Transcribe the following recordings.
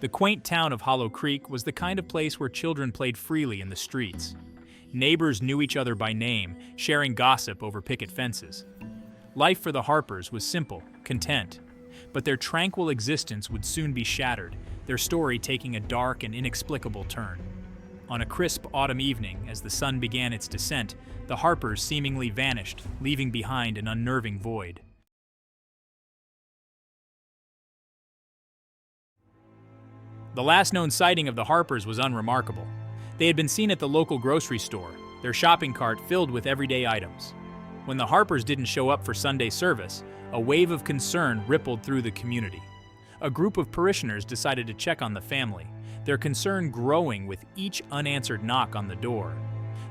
The quaint town of Hollow Creek was the kind of place where children played freely in the streets. Neighbors knew each other by name, sharing gossip over picket fences. Life for the Harpers was simple, content. But their tranquil existence would soon be shattered, their story taking a dark and inexplicable turn. On a crisp autumn evening, as the sun began its descent, the Harpers seemingly vanished, leaving behind an unnerving void. The last known sighting of the Harpers was unremarkable. They had been seen at the local grocery store, their shopping cart filled with everyday items. When the Harpers didn't show up for Sunday service, a wave of concern rippled through the community. A group of parishioners decided to check on the family, their concern growing with each unanswered knock on the door.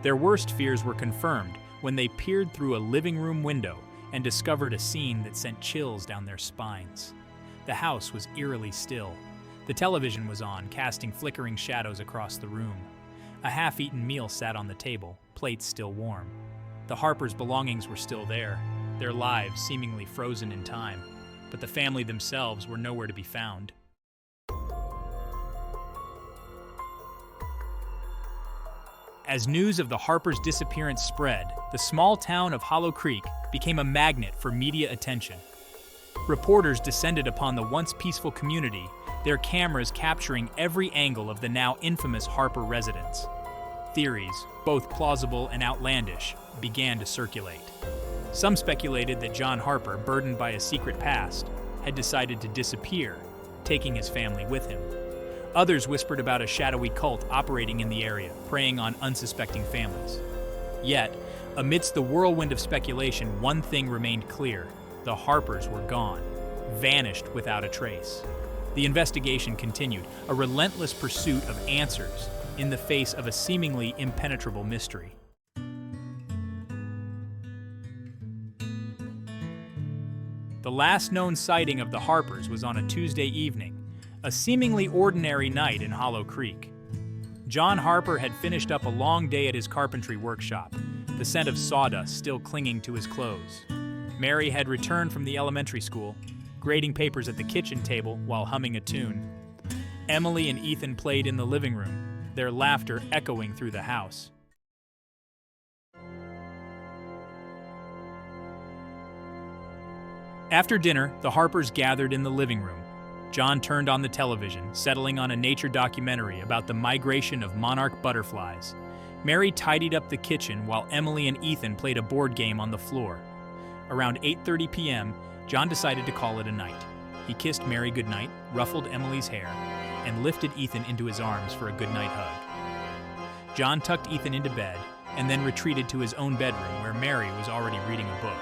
Their worst fears were confirmed when they peered through a living room window and discovered a scene that sent chills down their spines. The house was eerily still. The television was on, casting flickering shadows across the room. A half-eaten meal sat on the table, plates still warm. The Harpers' belongings were still there, their lives seemingly frozen in time, but the family themselves were nowhere to be found. As news of the Harpers' disappearance spread, the small town of Hollow Creek became a magnet for media attention. Reporters descended upon the once peaceful community, their cameras capturing every angle of the now infamous Harper residence. Theories, both plausible and outlandish, began to circulate. Some speculated that John Harper, burdened by a secret past, had decided to disappear, taking his family with him. Others whispered about a shadowy cult operating in the area, preying on unsuspecting families. Yet, amidst the whirlwind of speculation, one thing remained clear: the Harpers were gone, vanished without a trace. The investigation continued, a relentless pursuit of answers in the face of a seemingly impenetrable mystery. The last known sighting of the Harpers was on a Tuesday evening, a seemingly ordinary night in Hollow Creek. John Harper had finished up a long day at his carpentry workshop, the scent of sawdust still clinging to his clothes. Mary had returned from the elementary school, grading papers at the kitchen table while humming a tune. Emily and Ethan played in the living room, their laughter echoing through the house. After dinner, the Harpers gathered in the living room. John turned on the television, settling on a nature documentary about the migration of monarch butterflies. Mary tidied up the kitchen while Emily and Ethan played a board game on the floor. Around 8:30 p.m., John decided to call it a night. He kissed Mary goodnight, ruffled Emily's hair, and lifted Ethan into his arms for a goodnight hug. John tucked Ethan into bed and then retreated to his own bedroom where Mary was already reading a book.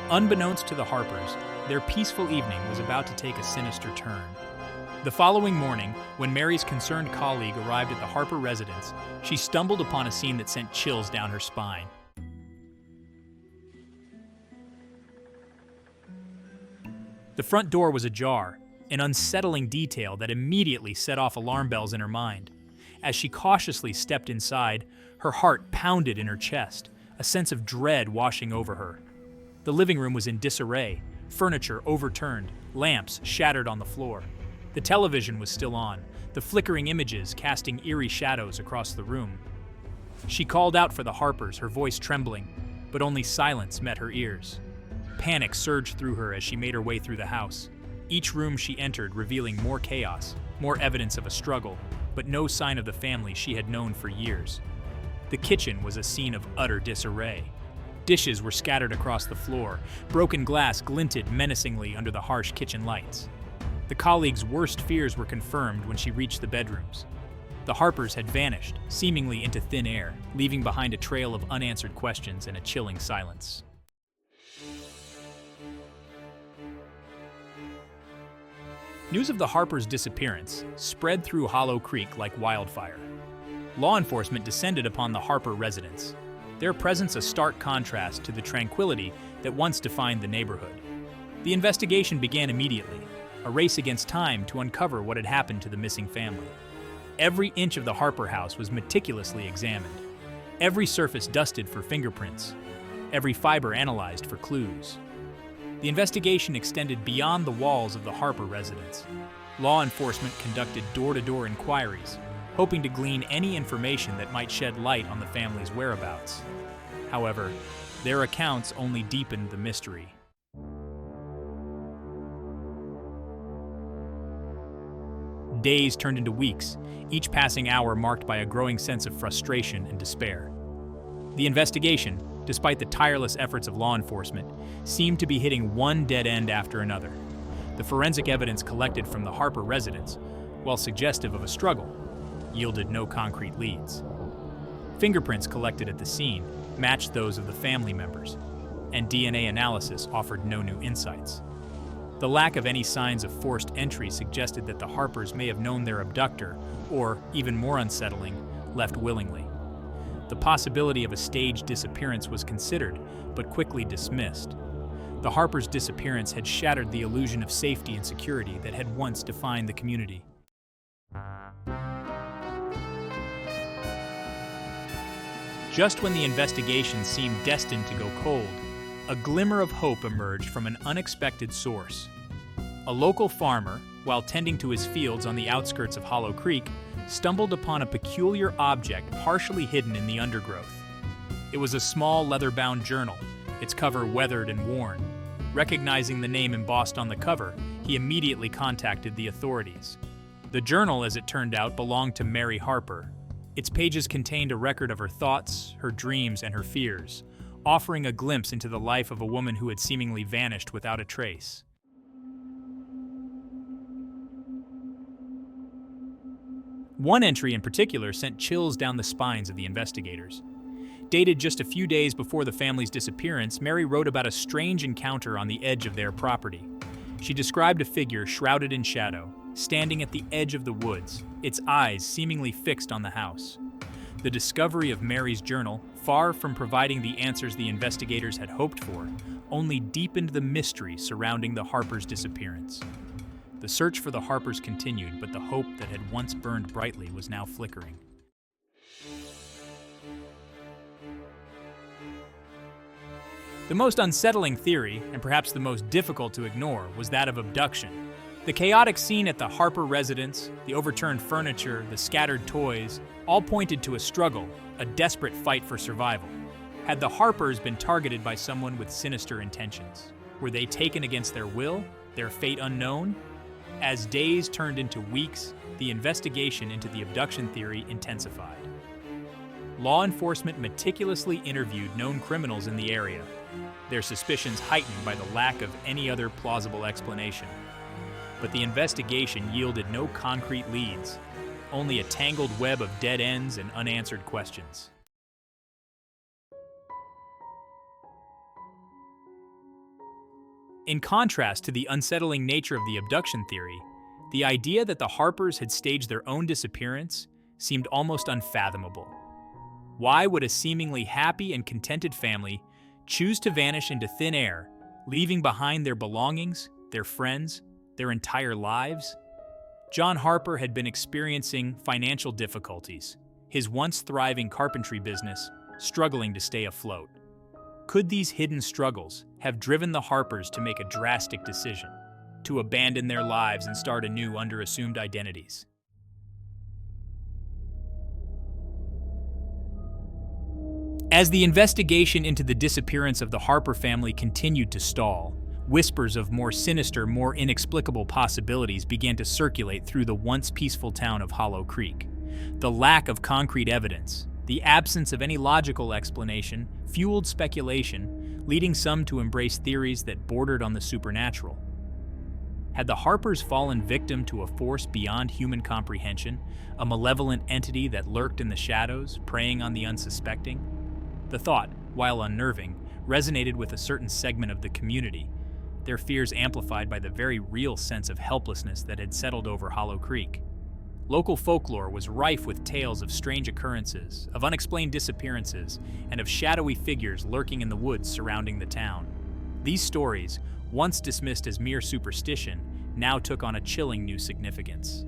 Unbeknownst to the Harpers, their peaceful evening was about to take a sinister turn. The following morning, when Mary's concerned colleague arrived at the Harper residence, she stumbled upon a scene that sent chills down her spine. The front door was ajar, an unsettling detail that immediately set off alarm bells in her mind. As she cautiously stepped inside, her heart pounded in her chest, a sense of dread washing over her. The living room was in disarray, furniture overturned, lamps shattered on the floor. The television was still on, the flickering images casting eerie shadows across the room. She called out for the Harpers, her voice trembling, but only silence met her ears. Panic surged through her as she made her way through the house. Each room she entered revealing more chaos, more evidence of a struggle, but no sign of the family she had known for years. The kitchen was a scene of utter disarray. Dishes were scattered across the floor. Broken glass glinted menacingly under the harsh kitchen lights. The colleague's worst fears were confirmed when she reached the bedrooms. The Harpers had vanished, seemingly into thin air, leaving behind a trail of unanswered questions and a chilling silence. News of the Harpers' disappearance spread through Hollow Creek like wildfire. Law enforcement descended upon the Harper residence, their presence a stark contrast to the tranquility that once defined the neighborhood. The investigation began immediately, a race against time to uncover what had happened to the missing family. Every inch of the Harper house was meticulously examined, every surface dusted for fingerprints, every fiber analyzed for clues. The investigation extended beyond the walls of the Harper residence. law enforcement conducted door-to-door inquiries, hoping to glean any information that might shed light on the family's whereabouts. However, their accounts only deepened the mystery. Days turned into weeks, each passing hour marked by a growing sense of frustration and despair. The investigation, despite the tireless efforts of law enforcement, seemed to be hitting one dead end after another. The forensic evidence collected from the Harper residence, while suggestive of a struggle, yielded no concrete leads. Fingerprints collected at the scene matched those of the family members, and DNA analysis offered no new insights. The lack of any signs of forced entry suggested that the Harpers may have known their abductor, or, even more unsettling, left willingly. The possibility of a staged disappearance was considered, but quickly dismissed. The Harpers' disappearance had shattered the illusion of safety and security that had once defined the community. Just when the investigation seemed destined to go cold, a glimmer of hope emerged from an unexpected source. A local farmer, while tending to his fields on the outskirts of Hollow Creek, stumbled upon a peculiar object partially hidden in the undergrowth. It was a small leather-bound journal, its cover weathered and worn. Recognizing the name embossed on the cover, he immediately contacted the authorities. The journal, as it turned out, belonged to Mary Harper. Its pages contained a record of her thoughts, her dreams, and her fears, offering a glimpse into the life of a woman who had seemingly vanished without a trace. One entry in particular sent chills down the spines of the investigators. Dated just a few days before the family's disappearance, Mary wrote about a strange encounter on the edge of their property. She described a figure shrouded in shadow, standing at the edge of the woods, its eyes seemingly fixed on the house. The discovery of Mary's journal, far from providing the answers the investigators had hoped for, only deepened the mystery surrounding the Harpers' disappearance. The search for the Harpers continued, but the hope that had once burned brightly was now flickering. The most unsettling theory, and perhaps the most difficult to ignore, was that of abduction. The chaotic scene at the Harper residence, the overturned furniture, the scattered toys, all pointed to a struggle, a desperate fight for survival. Had the Harpers been targeted by someone with sinister intentions? Were they taken against their will, their fate unknown? As days turned into weeks, the investigation into the abduction theory intensified. Law enforcement meticulously interviewed known criminals in the area, their suspicions heightened by the lack of any other plausible explanation. But the investigation yielded no concrete leads, only a tangled web of dead ends and unanswered questions. In contrast to the unsettling nature of the abduction theory, the idea that the Harpers had staged their own disappearance seemed almost unfathomable. Why would a seemingly happy and contented family choose to vanish into thin air, leaving behind their belongings, their friends, their entire lives? John Harper had been experiencing financial difficulties, his once thriving carpentry business struggling to stay afloat. Could these hidden struggles have driven the Harpers to make a drastic decision, to abandon their lives and start anew under assumed identities? As the investigation into the disappearance of the Harper family continued to stall, whispers of more sinister, more inexplicable possibilities began to circulate through the once peaceful town of Hollow Creek. The lack of concrete evidence, the absence of any logical explanation, fueled speculation, leading some to embrace theories that bordered on the supernatural. Had the Harpers fallen victim to a force beyond human comprehension, a malevolent entity that lurked in the shadows, preying on the unsuspecting? The thought, while unnerving, resonated with a certain segment of the community, their fears amplified by the very real sense of helplessness that had settled over Hollow Creek. Local folklore was rife with tales of strange occurrences, of unexplained disappearances, and of shadowy figures lurking in the woods surrounding the town. These stories, once dismissed as mere superstition, now took on a chilling new significance.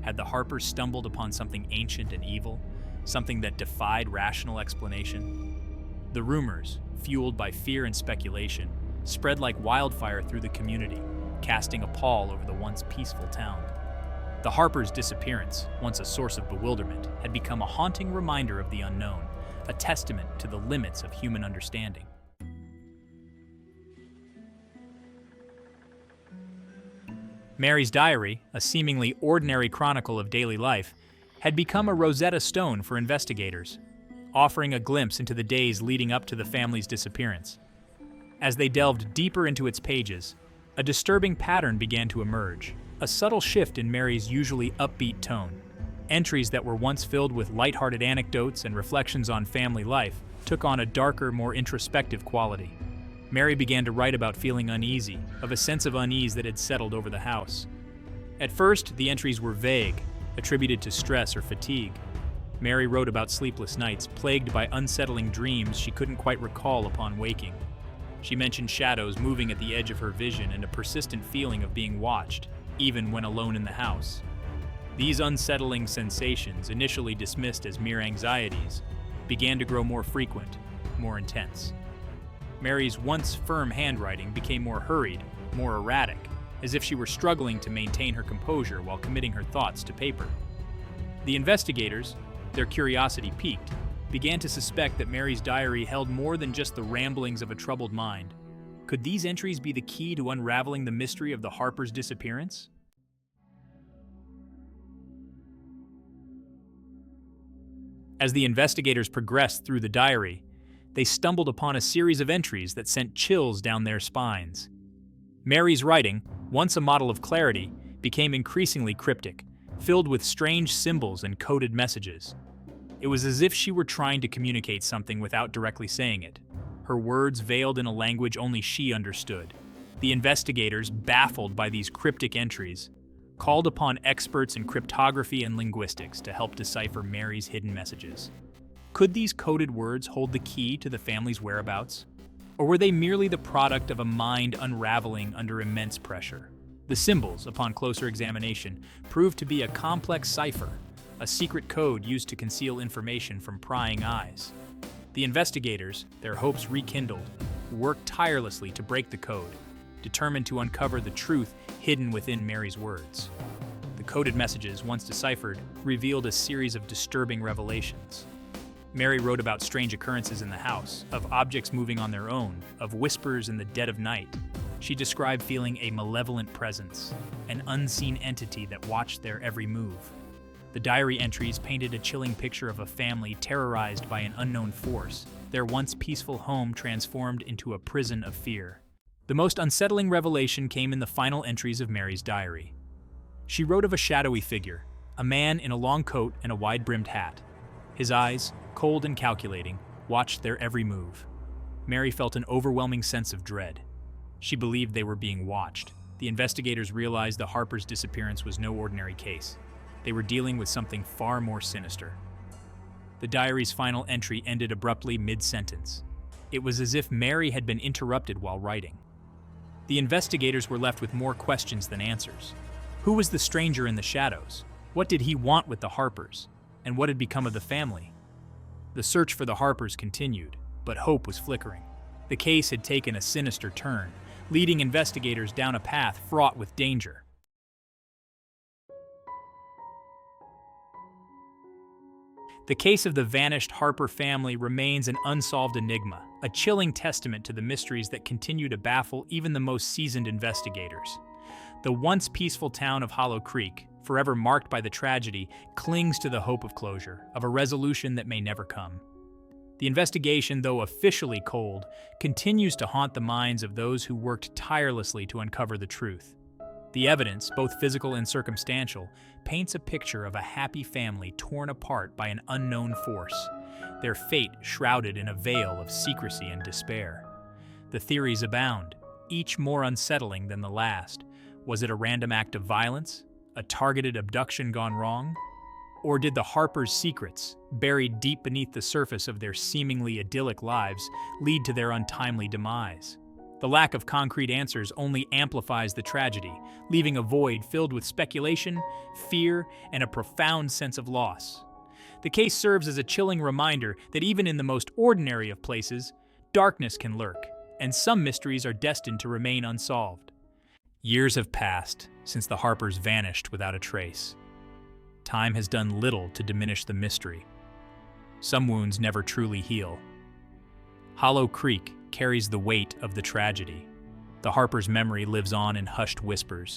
Had the Harpers stumbled upon something ancient and evil, something that defied rational explanation? The rumors, fueled by fear and speculation, spread like wildfire through the community, casting a pall over the once peaceful town. The Harpers' disappearance, once a source of bewilderment, had become a haunting reminder of the unknown, a testament to the limits of human understanding. Mary's diary, a seemingly ordinary chronicle of daily life, had become a Rosetta Stone for investigators, offering a glimpse into the days leading up to the family's disappearance. As they delved deeper into its pages, a disturbing pattern began to emerge, a subtle shift in Mary's usually upbeat tone. Entries that were once filled with lighthearted anecdotes and reflections on family life took on a darker, more introspective quality. Mary began to write about feeling uneasy, of a sense of unease that had settled over the house. At first, the entries were vague, attributed to stress or fatigue. Mary wrote about sleepless nights, plagued by unsettling dreams she couldn't quite recall upon waking. She mentioned shadows moving at the edge of her vision and a persistent feeling of being watched, even when alone in the house. These unsettling sensations, initially dismissed as mere anxieties, began to grow more frequent, more intense. Mary's once firm handwriting became more hurried, more erratic, as if she were struggling to maintain her composure while committing her thoughts to paper. The investigators, their curiosity piqued, began to suspect that Mary's diary held more than just the ramblings of a troubled mind. Could these entries be the key to unraveling the mystery of the Harpers' disappearance? As the investigators progressed through the diary, they stumbled upon a series of entries that sent chills down their spines. Mary's writing, once a model of clarity, became increasingly cryptic, filled with strange symbols and coded messages. It was as if she were trying to communicate something without directly saying it, her words veiled in a language only she understood. The investigators, baffled by these cryptic entries, called upon experts in cryptography and linguistics to help decipher Mary's hidden messages. Could these coded words hold the key to the family's whereabouts? Or were they merely the product of a mind unraveling under immense pressure? The symbols, upon closer examination, proved to be a complex cipher, a secret code used to conceal information from prying eyes. The investigators, their hopes rekindled, worked tirelessly to break the code, determined to uncover the truth hidden within Mary's words. The coded messages, once deciphered, revealed a series of disturbing revelations. Mary wrote about strange occurrences in the house, of objects moving on their own, of whispers in the dead of night. She described feeling a malevolent presence, an unseen entity that watched their every move. The diary entries painted a chilling picture of a family terrorized by an unknown force, their once peaceful home transformed into a prison of fear. The most unsettling revelation came in the final entries of Mary's diary. She wrote of a shadowy figure, a man in a long coat and a wide-brimmed hat. His eyes, cold and calculating, watched their every move. Mary felt an overwhelming sense of dread. She believed they were being watched. The investigators realized the Harpers' disappearance was no ordinary case. They were dealing with something far more sinister. The diary's final entry ended abruptly mid-sentence. It was as if Mary had been interrupted while writing. The investigators were left with more questions than answers. Who was the stranger in the shadows? What did he want with the Harpers? And what had become of the family? The search for the Harpers continued, but hope was flickering. The case had taken a sinister turn, leading investigators down a path fraught with danger. The case of the vanished Harper family remains an unsolved enigma, a chilling testament to the mysteries that continue to baffle even the most seasoned investigators. The once peaceful town of Hollow Creek, forever marked by the tragedy, clings to the hope of closure, of a resolution that may never come. The investigation, though officially cold, continues to haunt the minds of those who worked tirelessly to uncover the truth. The evidence, both physical and circumstantial, paints a picture of a happy family torn apart by an unknown force, their fate shrouded in a veil of secrecy and despair. The theories abound, each more unsettling than the last. Was it a random act of violence? A targeted abduction gone wrong? Or did the Harpers' secrets, buried deep beneath the surface of their seemingly idyllic lives, lead to their untimely demise? The lack of concrete answers only amplifies the tragedy, leaving a void filled with speculation, fear, and a profound sense of loss. The case serves as a chilling reminder that even in the most ordinary of places, darkness can lurk, and some mysteries are destined to remain unsolved. Years have passed since the Harpers vanished without a trace. Time has done little to diminish the mystery. Some wounds never truly heal. Hollow Creek carries the weight of the tragedy. The Harpers' memory lives on in hushed whispers,